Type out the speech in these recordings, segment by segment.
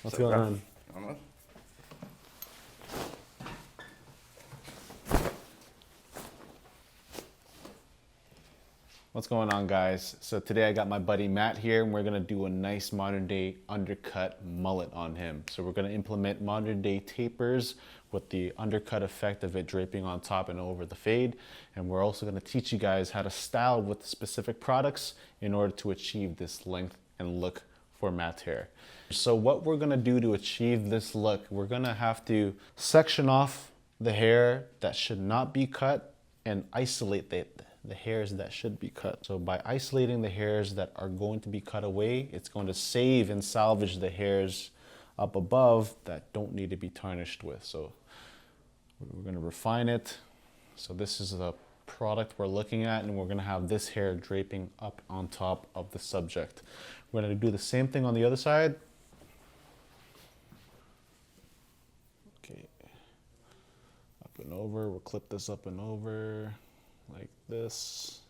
What's going on? What's going on, guys? So today I got my buddy Matt here, and we're gonna do a nice modern day undercut mullet on him. So we're gonna implement modern day tapers with the undercut effect of it draping on top and over the fade. And we're also gonna teach you guys how to style with specific products in order to achieve this length and look for Matt's hair. So what we're gonna do to achieve this look, we're gonna have to section off the hair that should not be cut and isolate the hairs that should be cut. So by isolating the hairs that are going to be cut away, it's going to save and salvage the hairs up above that don't need to be tarnished with. So we're going to refine it. So this is the product we're looking at, and we're going to have this hair draping up on top of the subject. We're going to do the same thing on the other side. Okay, up and over. We'll clip this up and over like this.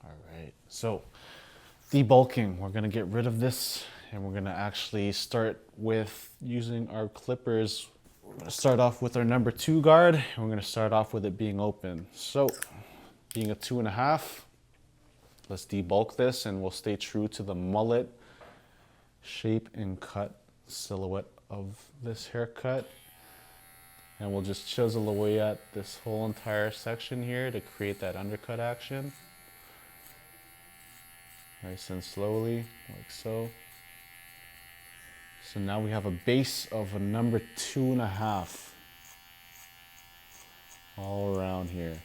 All right, so debulking, we're gonna get rid of this, and we're gonna actually start with using our clippers. We're gonna start off with our number 2 guard, and we're gonna start off with it being open. So being a 2.5, let's debulk this, and we'll stay true to the mullet shape and cut silhouette of this haircut. And we'll just chisel away at this whole entire section here to create that undercut action. Nice and slowly, like so. So now we have a base of a number 2.5 all around here.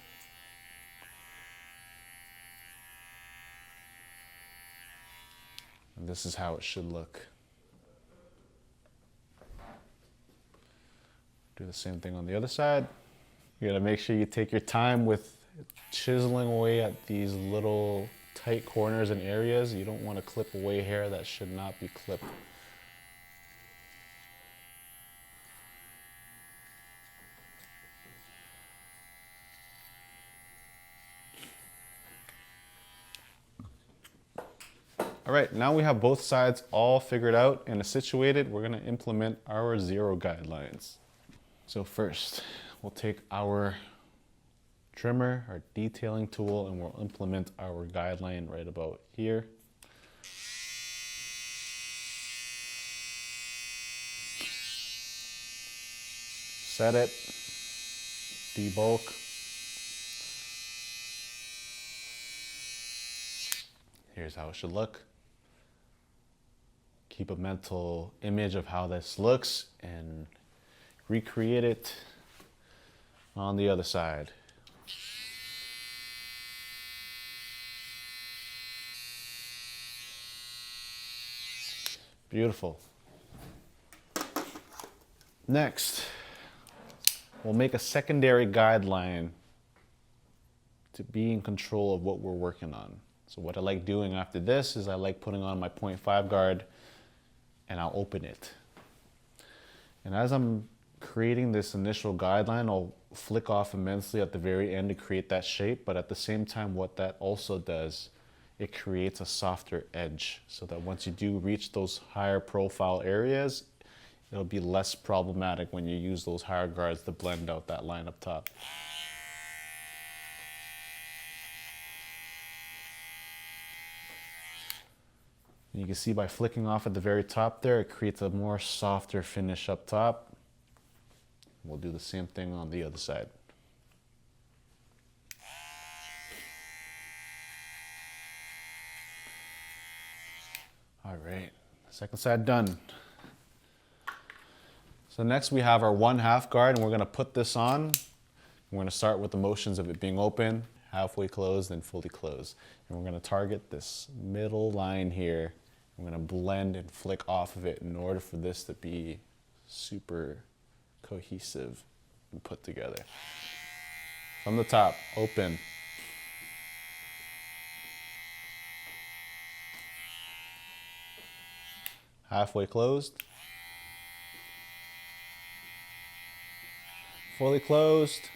And this is how it should look. Do the same thing on the other side. You gotta make sure you take your time with chiseling away at these little tight corners and areas. You don't want to clip away hair that should not be clipped. All right, now we have both sides all figured out and situated. We're gonna implement our 0 guidelines. So first, we'll take our trimmer, our detailing tool, and we'll implement our guideline right about here. Set it, debulk. Here's how it should look. Keep a mental image of how this looks and recreate it on the other side. Beautiful. Next, we'll make a secondary guideline to be in control of what we're working on. So what I like doing after this is I like putting on my 0.5 guard, and I'll open it. And as I'm creating this initial guideline, I'll flick off immensely at the very end to create that shape, but at the same time, what that also does, it creates a softer edge so that once you do reach those higher profile areas, it'll be less problematic when you use those higher guards to blend out that line up top. You can see by flicking off at the very top there, it creates a more softer finish up top. We'll do the same thing on the other side. All right, second side done. So next we have our 1/2 guard, and we're gonna put this on. We're gonna start with the motions of it being open, halfway closed, and fully closed. And we're gonna target this middle line here. I'm gonna blend and flick off of it in order for this to be super cohesive and put together. From the top, open. Halfway closed. Fully closed.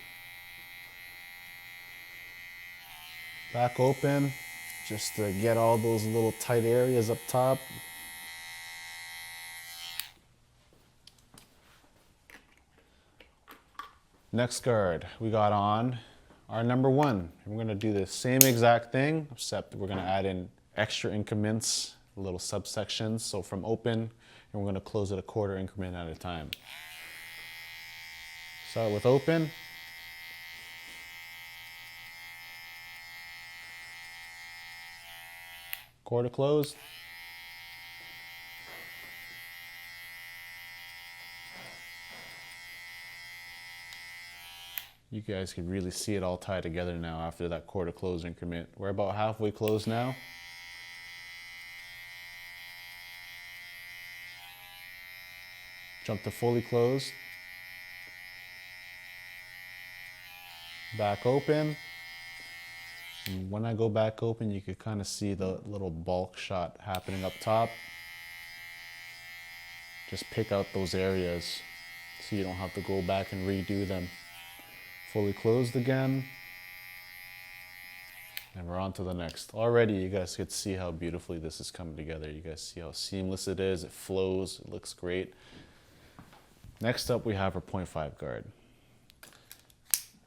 Back open, just to get all those little tight areas up top. Next guard, we got on our number 1. We're gonna do the same exact thing, except we're gonna add in extra increments, little subsections. So from open, and we're gonna close it a quarter increment at a time. Start with open. Quarter closed. You guys can really see it all tied together now after that quarter close increment. We're about halfway closed now. Jump to fully closed. Back open. And when I go back open, you can kind of see the little bulk shot happening up top. Just pick out those areas so you don't have to go back and redo them. Fully closed again. And we're on to the next. Already you guys could see how beautifully this is coming together. You guys see how seamless it is. It flows. It looks great. Next up we have our 0.5 guard.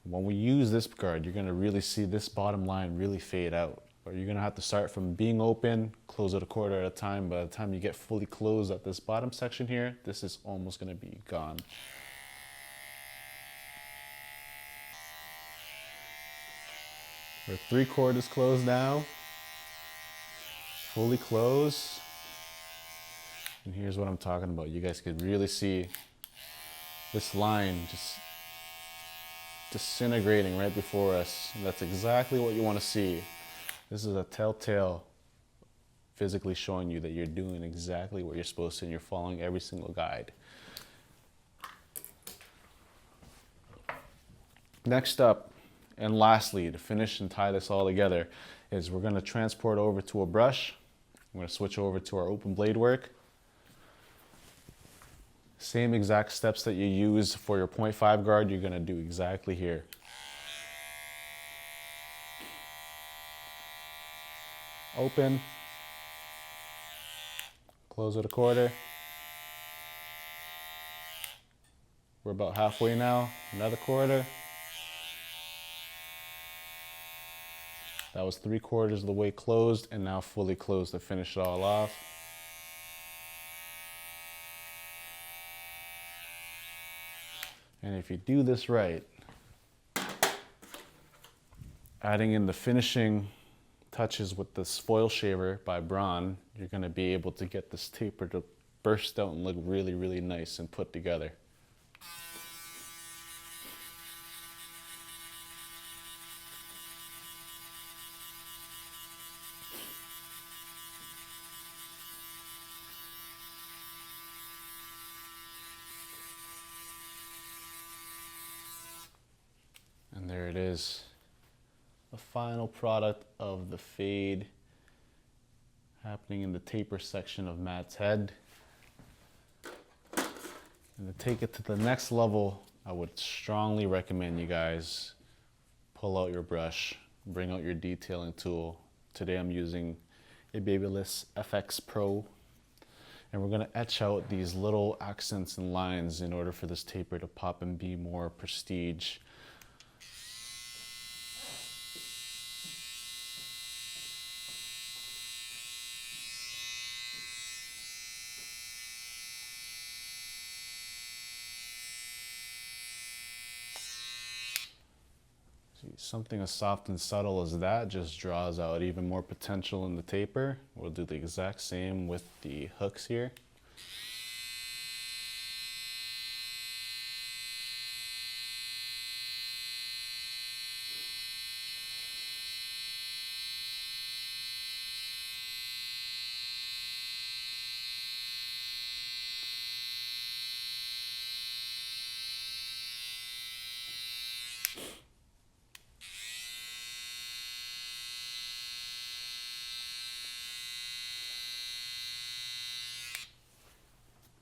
When we use this guard, you're going to really see this bottom line really fade out. Or you're going to have to start from being open, close it a quarter at a time. By the time you get fully closed at this bottom section here, this is almost going to be gone. We're 3/4 closed now. Fully closed. And here's what I'm talking about. You guys could really see this line just disintegrating right before us. And that's exactly what you want to see. This is a telltale physically showing you that you're doing exactly what you're supposed to and you're following every single guide. Next up, and lastly, to finish and tie this all together, is we're going to transport over to a brush. I'm going to switch over to our open blade work. Same exact steps that you use for your 0.5 guard, you're going to do exactly here. Open. Close it a quarter. We're about halfway now. Another quarter. That was 3/4 of the way closed, and now fully closed to finish it all off. And if you do this right, adding in the finishing touches with this foil shaver by Braun, you're going to be able to get this taper to burst out and look really, really nice and put together. And there it is, the final product of the fade happening in the taper section of Matt's head. And to take it to the next level, I would strongly recommend you guys pull out your brush, bring out your detailing tool. Today I'm using a Babyliss FX Pro. And we're going to etch out these little accents and lines in order for this taper to pop and be more prestige. Something as soft and subtle as that just draws out even more potential in the taper. We'll do the exact same with the hooks here.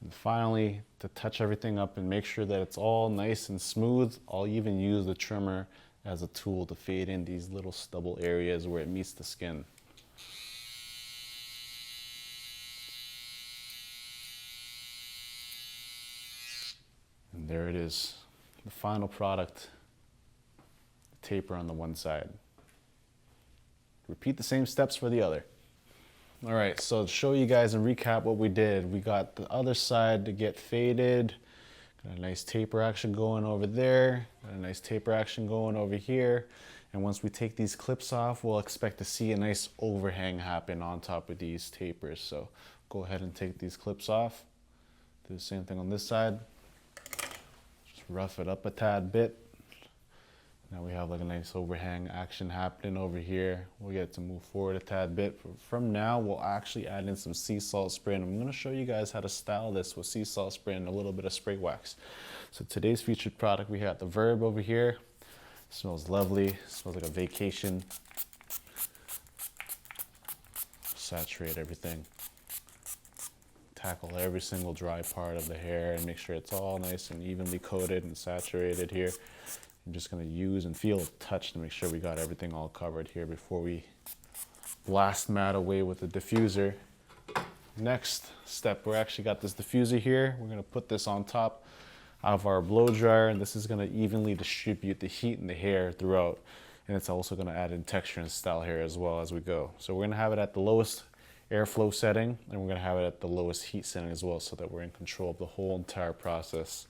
And finally, to touch everything up and make sure that it's all nice and smooth, I'll even use the trimmer as a tool to fade in these little stubble areas where it meets the skin. And there it is, the final product, taper on the one side. Repeat the same steps for the other. All right, so to show you guys and recap what we did, we got the other side to get faded. Got a nice taper action going over there. Got a nice taper action going over here. And once we take these clips off, we'll expect to see a nice overhang happen on top of these tapers. So go ahead and take these clips off. Do the same thing on this side. Just rough it up a tad bit. Now we have like a nice overhang action happening over here. We'll get to move forward a tad bit. From now, we'll actually add in some sea salt spray, and I'm gonna show you guys how to style this with sea salt spray and a little bit of spray wax. So today's featured product, we have the Verb over here. Smells lovely, smells like a vacation. Saturate everything. Tackle every single dry part of the hair and make sure it's all nice and evenly coated and saturated here. I'm just gonna use and feel a touch to make sure we got everything all covered here before we blast mat away with the diffuser. Next step, we actually got this diffuser here. We're gonna put this on top of our blow dryer, and this is gonna evenly distribute the heat and the hair throughout. And it's also gonna add in texture and style here as well as we go. So we're gonna have it at the lowest airflow setting, and we're gonna have it at the lowest heat setting as well, so that we're in control of the whole entire process.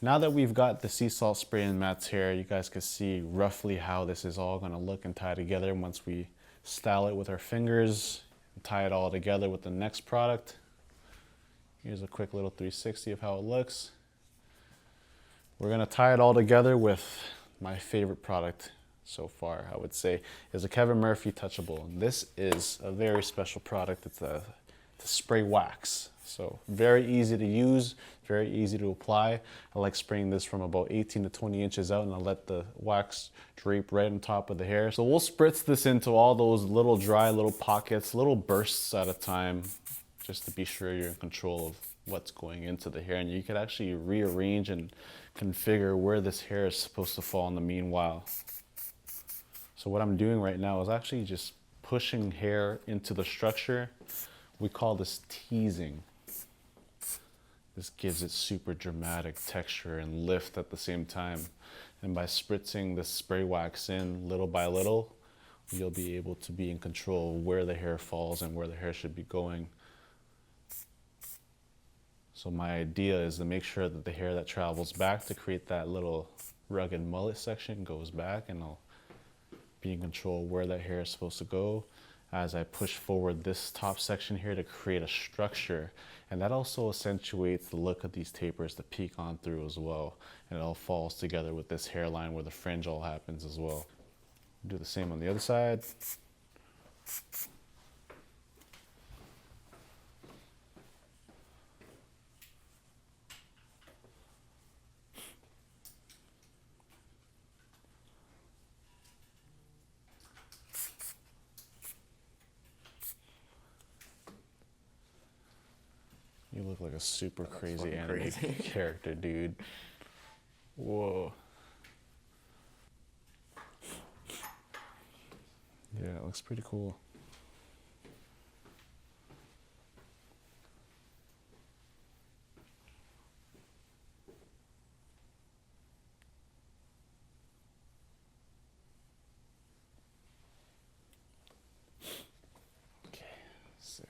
Now that we've got the sea salt spray in Matt's hair, you guys can see roughly how this is all gonna look and tie together once we style it with our fingers and tie it all together with the next product. Here's a quick little 360 of how it looks. We're gonna tie it all together with my favorite product so far, I would say, is a Kevin Murphy Touchable. This is a very special product. It's a spray wax. So very easy to use, very easy to apply. I like spraying this from about 18 to 20 inches out, and I let the wax drape right on top of the hair. So we'll spritz this into all those little dry little pockets, little bursts at a time, just to be sure you're in control of what's going into the hair. And you could actually rearrange and configure where this hair is supposed to fall in the meanwhile. So what I'm doing right now is actually just pushing hair into the structure. We call this teasing. This gives it super dramatic texture and lift at the same time. And by spritzing the spray wax in little by little, you'll be able to be in control of where the hair falls and where the hair should be going. So my idea is to make sure that the hair that travels back to create that little rugged mullet section goes back, and I'll be in control of where that hair is supposed to go as I push forward this top section here to create a structure. And that also accentuates the look of these tapers to peek on through as well. And it all falls together with this hairline where the fringe all happens as well. Do the same on the other side. You look like a super crazy anime character, dude. Whoa. Yeah, it looks pretty cool. Okay, sick.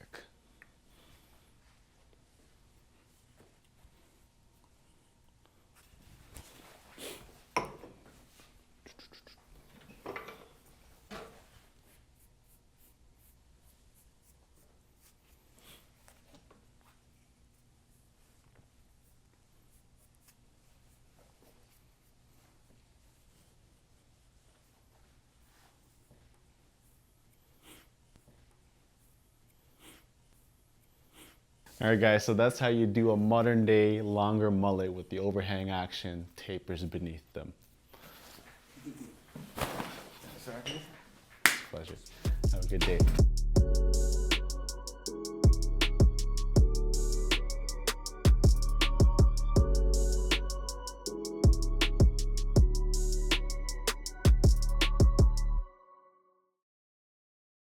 All right, guys, so that's how you do a modern day longer mullet with the overhang action, tapers beneath them. It's a pleasure. Have a good day.